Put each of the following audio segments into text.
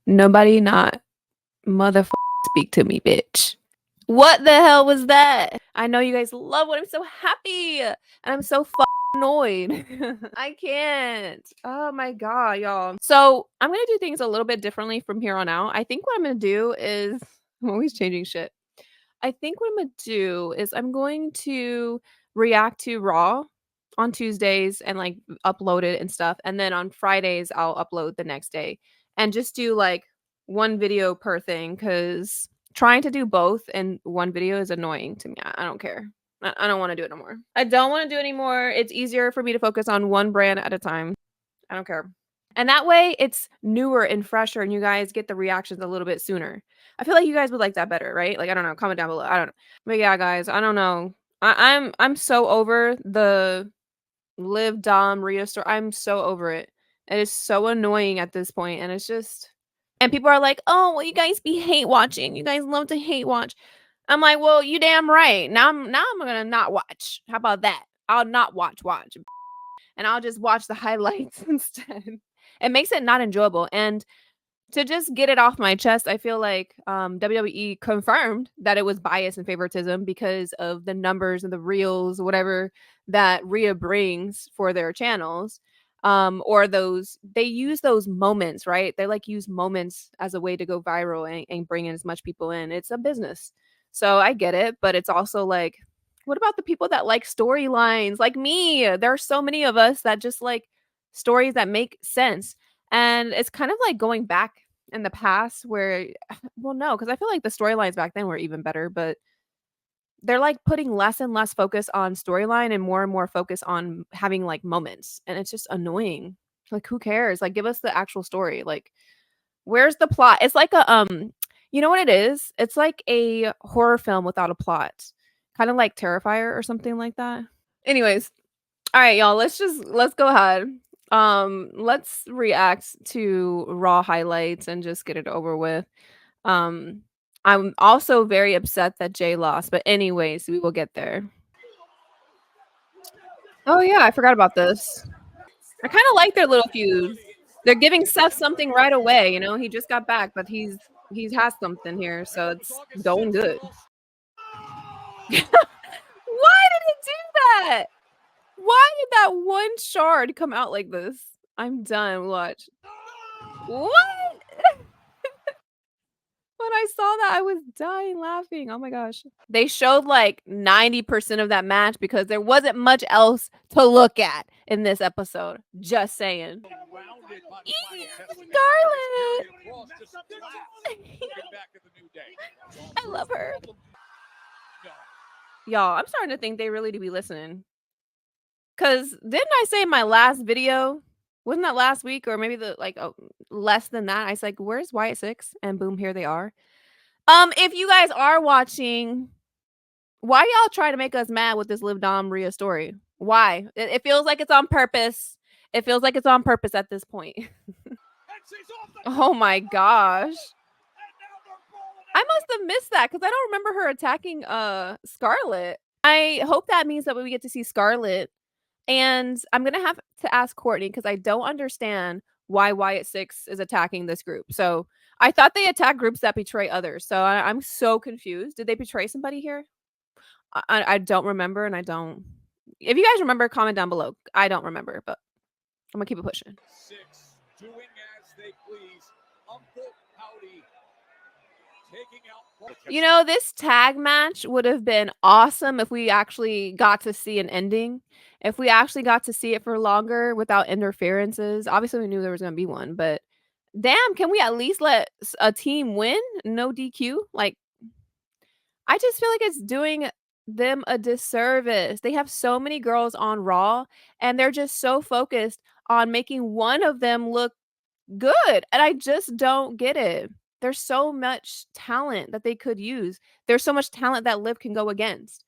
Nobody not speak to me, bitch. What the hell was that? I know you guys love what I'm so happy and I'm so annoyed. I can't. Oh my god, y'all. So I'm gonna do things a little bit differently from here on out. I think what I'm gonna do is I'm always changing shit. I think what I'm gonna do is I'm going to react to Raw on Tuesdays and like upload it and stuff. And then on Fridays, I'll upload the next day and just do like one video per thing because trying to do both in one video is annoying to me. I don't care. I don't want to do it no more. I don't want to do it anymore. It's easier for me to focus on one brand at a time. I don't care. And that way it's newer and fresher and you guys get the reactions a little bit sooner. I feel like you guys would like that better, right? Like I don't know, comment down below. I don't know. But yeah, guys, I don't know. I'm so over the Liv Dom Rhea story. I'm so over it. It is so annoying at this point and it's just and people are like, "Oh, well you guys be hate watching. You guys love to hate watch." I'm like, "Well, you damn right. Now I'm going to not watch. How about that? I'll not watch and I'll just watch the highlights instead." It makes it not enjoyable. And to just get it off my chest, I feel like WWE confirmed that it was bias and favoritism because of the numbers and the reels, whatever that Rhea brings for their channels. Or those they use those moments, right? They like use moments as a way to go viral and bring in as much people in. It's a business. So I get it, but it's also like, what about the people that like storylines like me? There are so many of us that just like stories that make sense. And it's kind of like going back in the past where well, no, because I feel like the storylines back then were even better, but they're like putting less and less focus on storyline and more focus on having like moments. And it's just annoying. Like, who cares? Like, give us the actual story. Like, where's the plot? It's like a you know what it is? It's like a horror film without a plot. Kind of like Terrifier or something like that. Anyways, all right, y'all, let's go ahead. Let's react to Raw highlights and just get it over with. Um, I'm also very upset that Jay lost, but anyways, we will get there. Oh yeah, I forgot about this. I kind of like their little feud. They're giving Seth something right away, you know? He just got back, but he's has something here, so it's going good. Why did it do that? Why did that one shard come out like this? I'm done. Watch. What? When I saw that, I was dying laughing. Oh my gosh. They showed like 90% of that match because there wasn't much else to look at in this episode. Just saying. Scarlett! I love her. Y'all, I'm starting to think they really do be listening. Because didn't I say in my last video, wasn't that last week or maybe the like less than that? I was like, where's Wyatt 6? And boom, here they are. If you guys are watching, why y'all try to make us mad with this Liv Dom Rhea story? Why? It feels like it's on purpose. It feels like it's on purpose at this point. Oh my gosh. I must have missed that because I don't remember her attacking Scarlett. I hope that means that we get to see Scarlett. And I'm gonna have to ask Courtney because I don't understand why Wyatt 6 is attacking this group. So I thought they attack groups that betray others. So I'm so confused. Did they betray somebody here? I don't remember, and I don't. If you guys remember, comment down below. I don't remember, but I'm gonna keep it pushing. 6 doing as they please. Uncle Howdy taking out. You know, this tag match would have been awesome if we actually got to see an ending. If we actually got to see it for longer without interferences. Obviously, we knew there was gonna be one, but damn, can we at least let a team win? No DQ? Like, I just feel like it's doing them a disservice. They have so many girls on Raw, and they're just so focused on making one of them look good, and I just don't get it. There's so much talent that they could use. There's so much talent that Liv can go against.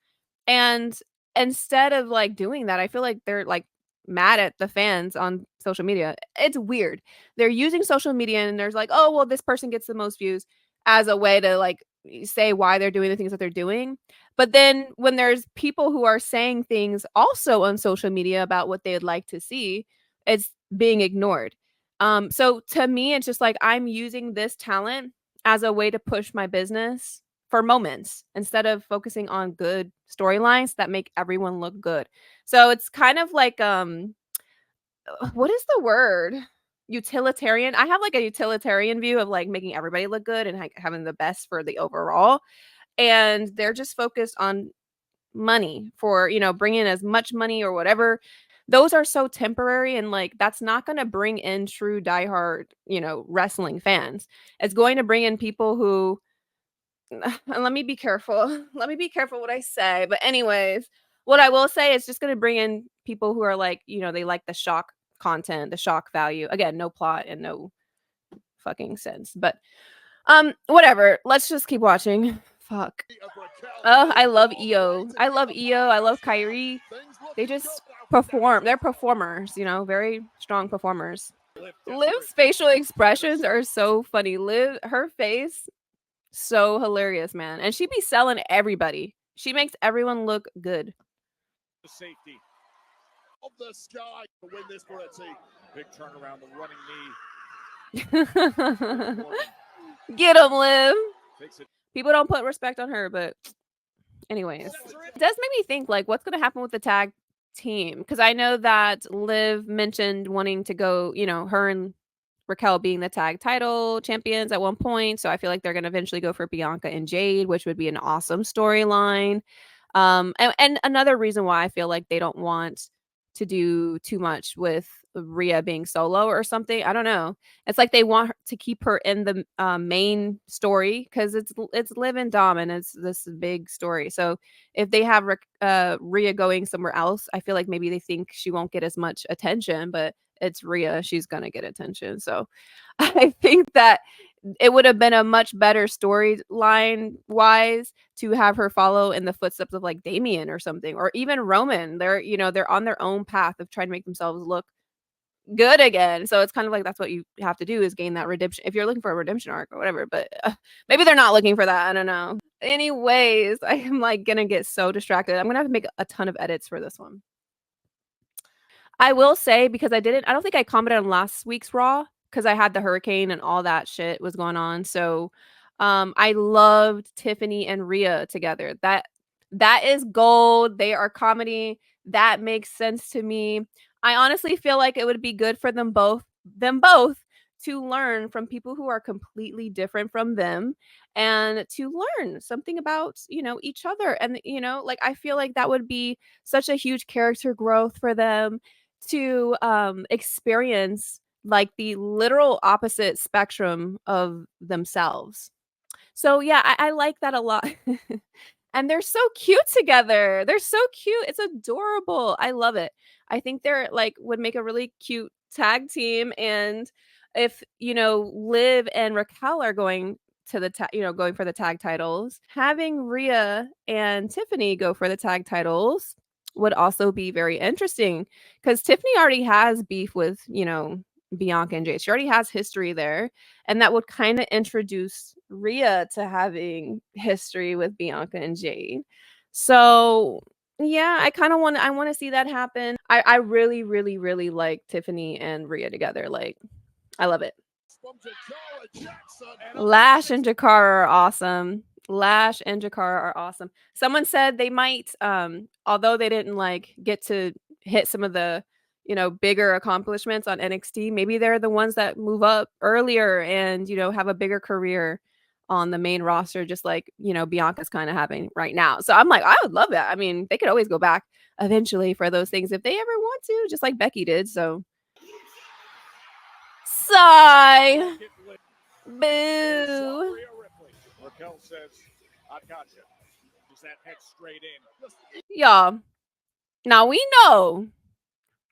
And instead of, like, doing that, I feel like they're, like, mad at the fans on social media. It's weird. They're using social media and there's like, "Oh, well, this person gets the most views," as a way to, like, say why they're doing the things that they're doing. But then when there's people who are saying things also on social media about what they'd like to see, it's being ignored. So to me, it's just like I'm using this talent as a way to push my business for moments instead of focusing on good storylines that make everyone look good. So it's kind of like what is the word? Utilitarian. I have like a utilitarian view of like making everybody look good and like having the best for the overall. And they're just focused on money for, bringing in as much money or whatever. Those are so temporary and like that's not going to bring in true diehard, wrestling fans. It's going to bring in people who and let me be careful. Let me be careful what I say. But anyways, what I will say is just going to bring in people who are like, they like the shock content, the shock value. Again, no plot and no fucking sense. But whatever. Let's just keep watching. Fuck. Oh, I love EO. I love EO. I love Kyrie. They just perform. They're performers, very strong performers. Liv's facial expressions are so funny. Liv, her face, so hilarious, man. And she be selling everybody. She makes everyone look good. Safety of the sky to win this for a big turnaround, the running knee. Get him, Liv. People don't put respect on her, but anyways, it does make me think like what's going to happen with the tag team, because I know that Liv mentioned wanting to go, her and Raquel being the tag title champions at one point, so I feel like they're going to eventually go for Bianca and Jade, which would be an awesome storyline. And another reason why I feel like they don't want to do too much with Rhea being solo or something. I don't know. It's like they want to keep her in the main story because it's Liv and Dom and it's this big story. So if they have Rhea going somewhere else, I feel like maybe they think she won't get as much attention, but it's Rhea. She's gonna get attention. So I think that it would have been a much better storyline wise to have her follow in the footsteps of like Damien or something, or even Roman. They're on their own path of trying to make themselves look good again. So it's kind of like that's what you have to do is gain that redemption if you're looking for a redemption arc or whatever. But maybe they're not looking for that. I don't know. Anyways, I am like gonna get so distracted. I'm gonna have to make a ton of edits for this one. I will say, because I don't think I commented on last week's Raw because I had the hurricane and all that shit was going on. So I loved Tiffany and Rhea together. That is gold. They are comedy. That makes sense to me. I honestly feel like it would be good for them both to learn from people who are completely different from them and to learn something about, each other. And, like I feel like that would be such a huge character growth for them to experience like the literal opposite spectrum of themselves. So yeah, I like that a lot. And they're so cute together. They're so cute. It's adorable. I love it. I think they're like would make a really cute tag team. And if Liv and Raquel are going to the going for the tag titles, having Rhea and Tiffany go for the tag titles would also be very interesting because Tiffany already has beef with Bianca and Jade. She already has history there, and that would kind of introduce Rhea to having history with Bianca and Jade. So yeah, I want to see that happen. I really, really, really like Tiffany and Rhea together. Like, I love it. Lash and Jakar are awesome. Lash and Jakar are awesome. Someone said they might, although they didn't like get to hit some of the, bigger accomplishments on NXT, maybe they're the ones that move up earlier and, have a bigger career on the main roster, just like, Bianca's kind of having right now. So I'm like, I would love that. I mean, they could always go back eventually for those things if they ever want to, just like Becky did. So sigh. Boo. Raquel says, I got you. Does that head straight in? Y'all, now we know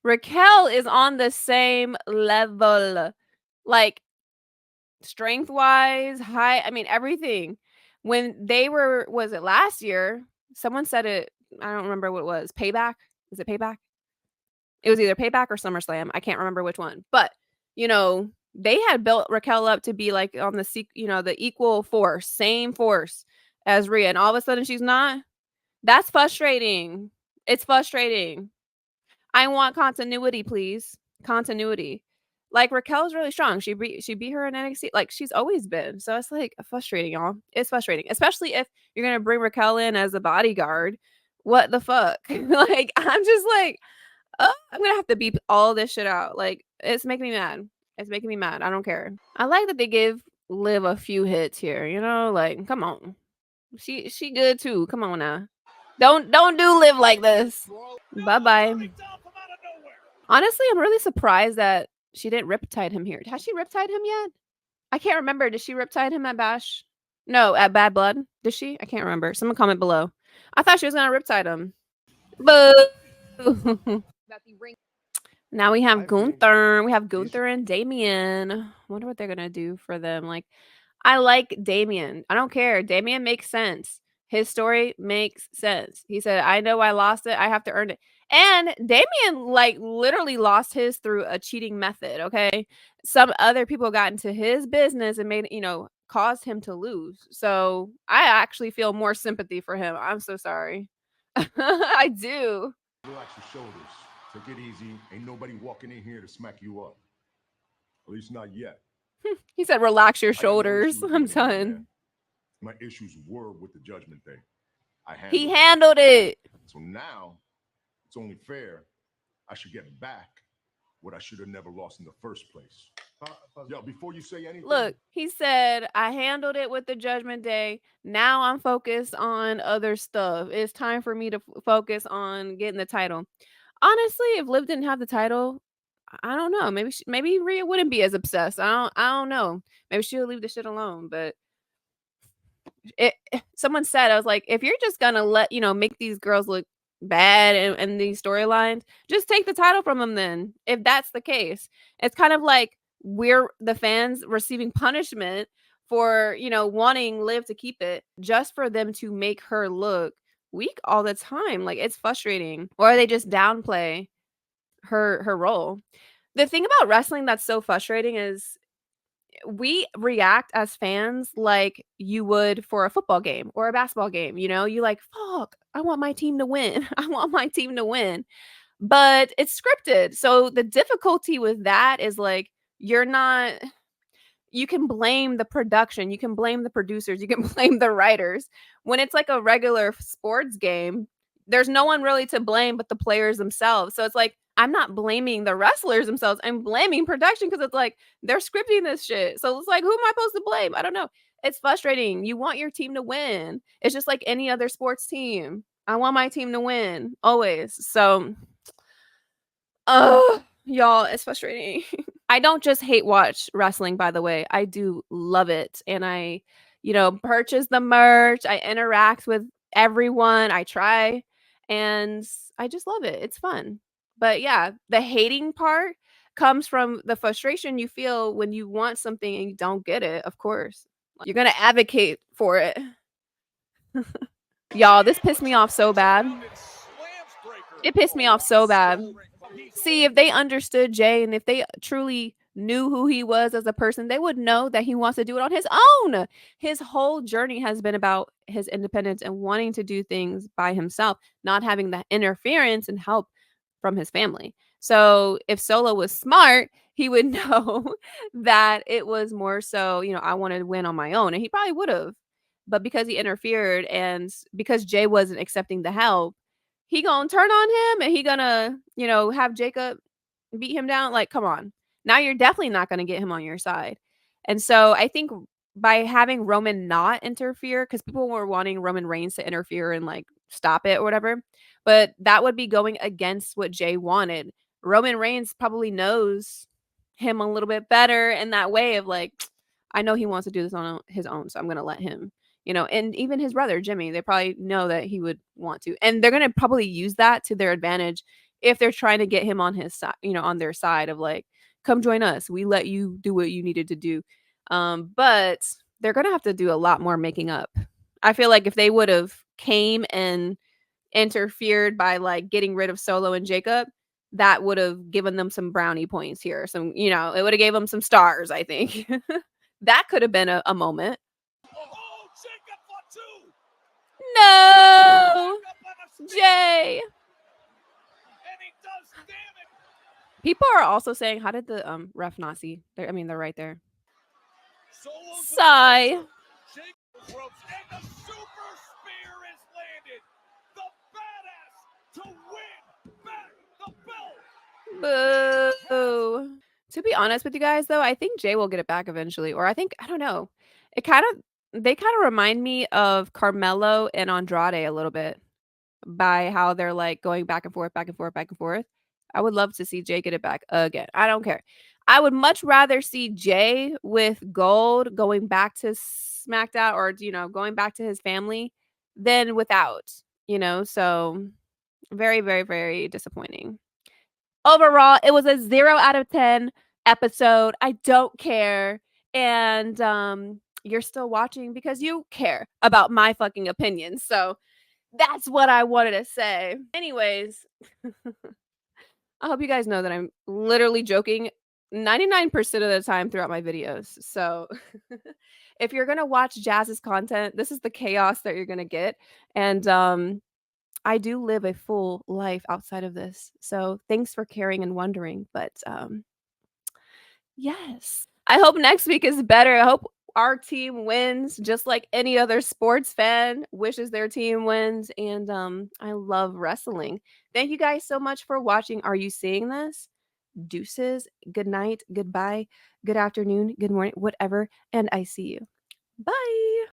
Raquel is on the same level, like strength wise, height. I mean, everything. When they was it last year? Someone said it. I don't remember what it was. Payback? Is it Payback? It was either Payback or SummerSlam. I can't remember which one. But they had built Raquel up to be like on the the equal force, same force as Rhea, and all of a sudden she's not. That's frustrating. It's frustrating. I want continuity, please. Continuity. Like Raquel's really strong. She beat her in NXT. Like she's always been. So it's like frustrating, y'all. It's frustrating, especially if you're gonna bring Raquel in as a bodyguard. What the fuck? Like I'm just like, oh, I'm gonna have to beep all this shit out. Like it's making me mad. It's making me mad. I don't care. I like that they give Liv a few hits here. You know, like come on, she good too. Come on now. Don't do Liv like this. Bye bye. Honestly, I'm really surprised that she didn't riptide him here. Has she riptied him yet? I can't remember. Did she riptide him at Bash? No, at Bad Blood. Did she? I can't remember. Someone comment below. I thought she was gonna riptide him. Boo. Now we have Gunther. We have Gunther and Damien. Wonder what they're gonna do for them. Like, I like Damien. I don't care. Damien makes sense. His story makes sense. He said, I know I lost it. I have to earn it. And Damien, like, literally lost his through a cheating method. Okay. Some other people got into his business and made, caused him to lose. So I actually feel more sympathy for him. I'm so sorry. I do. Relax your shoulders. Take it easy. Ain't nobody walking in here to smack you up. At least not yet. He said, relax your shoulders. I'm done. My issues were with the Judgment Day. He handled it. So now, it's only fair I should get back what I should have never lost in the first place. Yo, before you say anything. Look, he said, I handled it with the Judgment Day. Now I'm focused on other stuff. It's time for me to focus on getting the title. Honestly, if Liv didn't have the title, I don't know. Maybe Rhea wouldn't be as obsessed. I don't know. Maybe she'll leave the shit alone. But someone said, I was like, if you're just gonna make these girls look bad in these storylines, just take the title from them then. If that's the case, it's kind of like we're the fans receiving punishment for wanting Liv to keep it just for them to make her look weak all the time. Like it's frustrating. Or they just downplay her role. The thing about wrestling that's so frustrating is we react as fans like you would for a football game or a basketball game. You like, fuck, I want my team to win. I want my team to win. But it's scripted. So the difficulty with that is like, you can blame the production, you can blame the producers, you can blame the writers. When it's like a regular sports game, there's no one really to blame but the players themselves. So it's like, I'm not blaming the wrestlers themselves. I'm blaming production because it's like they're scripting this shit. So it's like, who am I supposed to blame? I don't know. It's frustrating. You want your team to win. It's just like any other sports team. I want my team to win always. So, y'all, it's frustrating. I don't just hate watch wrestling, by the way. I do love it. And I, purchase the merch. I interact with everyone. I try. And I just love it. It's fun. But yeah, the hating part comes from the frustration you feel when you want something and you don't get it, of course. You're going to advocate for it. Y'all, this pissed me off so bad. It pissed me off so bad. See, if they understood Jey and if they truly knew who he was as a person, they would know that he wants to do it on his own. His whole journey has been about his independence and wanting to do things by himself, not having the interference and help from his family. So if Solo was smart, he would know that it was more so, I wanted to win on my own. And he probably would have. But because he interfered and because Jey wasn't accepting the help, he gonna turn on him and he gonna, have Jacob beat him down. Like, come on. Now you're definitely not gonna get him on your side. And so I think by having Roman not interfere, because people were wanting Roman Reigns to interfere and like stop it or whatever, but that would be going against what Jey wanted. Roman Reigns probably knows him a little bit better in that way of like, I know he wants to do this on his own, so I'm gonna let him. And even his brother, Jimmy, they probably know that he would want to. And they're going to probably use that to their advantage if they're trying to get him on his side, on their side of like, come join us. We let you do what you needed to do. But they're going to have to do a lot more making up. I feel like if they would have came and interfered by like getting rid of Solo and Jacob, that would have given them some brownie points here. Some, it would have gave them some stars, I think. That could have been a moment. No, Jey. People are also saying, how did the ref not see? They're right there. Solo to Sigh. the Jey ropes, and the super spear is landed. The badass to win back the belt. Boo. To be honest with you guys, though, I think Jay will get it back eventually. Or I don't know. They kind of remind me of Carmelo and Andrade a little bit by how they're like going back and forth, back and forth, back and forth. I would love to see Jay get it back again. I don't care. I would much rather see Jay with gold going back to SmackDown or, going back to his family than without, So very, very, very disappointing. Overall, it was a 0 out of 10 episode. I don't care. And you're still watching because you care about my fucking opinion. So that's what I wanted to say. Anyways, I hope you guys know that I'm literally joking 99% of the time throughout my videos. So if you're going to watch Jazz's content, this is the chaos that you're going to get. And I do live a full life outside of this. So thanks for caring and wondering. But yes, I hope next week is better. I hope our team wins just like any other sports fan wishes their team wins. And I love wrestling. Thank you guys so much for watching. Are you seeing this? Deuces. Good night. Goodbye. Good afternoon. Good morning. Whatever. And I see you. Bye.